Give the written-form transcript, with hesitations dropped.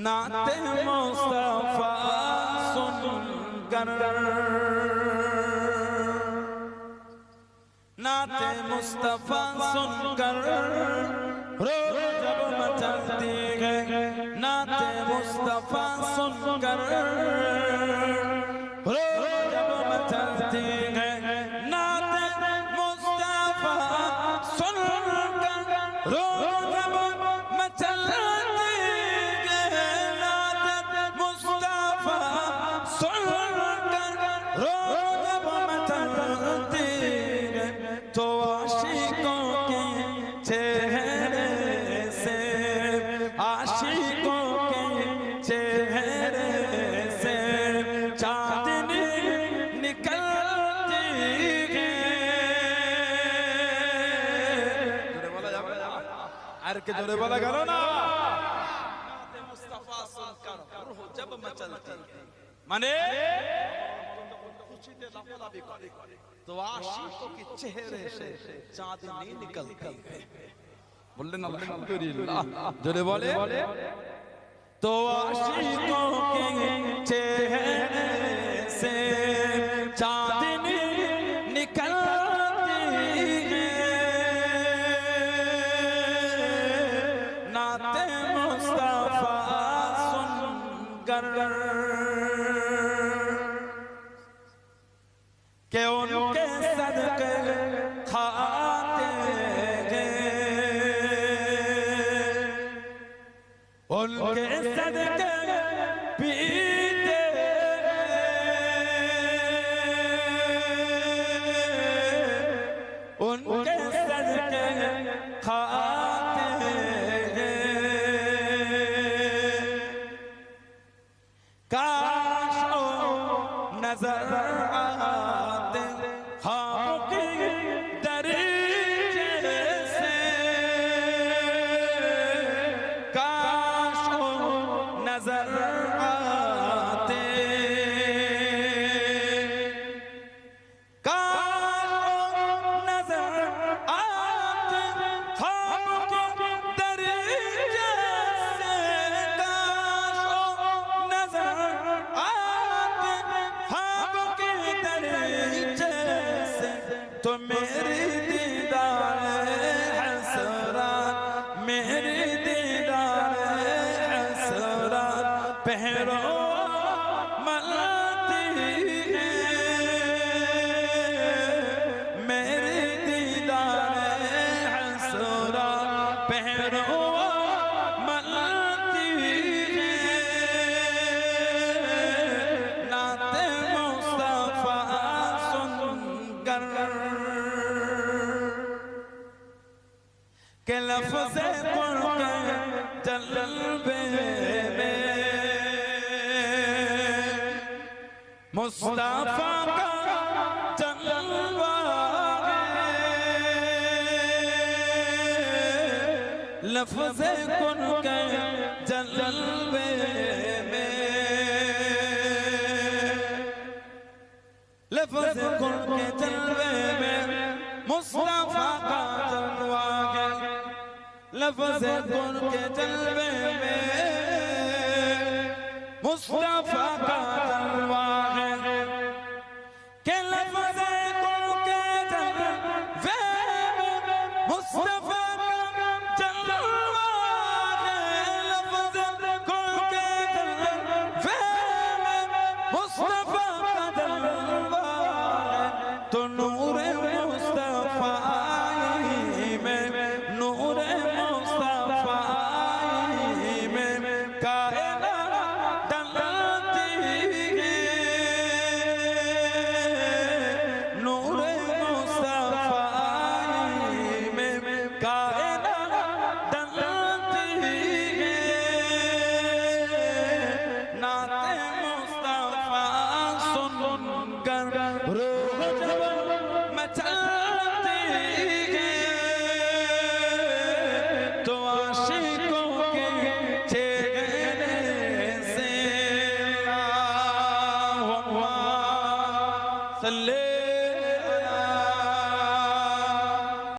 नाते मुस्तफा सुनकर नाते मुस्तफा सुनकर रो जब मचलती है नाते मुस्तफा सुनकर रो जब मचलती है नाते मुस्तफा सुनकर रो जब मचलती के जोरे बोला करो ना मुस्तफा सुनकर रूह जब मचलती माने खुशी से लफलाफी करे तो आशिकों के चेहरे से चांदनी निकलती है बोलें अल्हम्दुलिल्लाह जोरे बोले तो आशिकों के चेहरे से चांदनी निकलती है नाते मुस्तफा सुनकर के उनके सदके खाते हैं उनके सदके पीते उनके सदके खाते काश नजर आते ख्वाबों के दरीचे से काश नजर आते काश नजर आते ख्वाबों के दरीचे से काश नजर तो मेरी दीदार हसरत मेरी दीदार हसरत पहरो मलती है मेरी दीदार हसरत पहरो मलती है नाते मुस्तफा सुनकर के लफ्ज़े पढ़ के जलवे में मुस्तफा का जलवा लफ्ज़े पढ़ के जलवे में लफ्ज़े पढ़ के जलवे में मुस्तफा का जलवा है लफ्ज़े गुन के जलवे में मुस्तफा का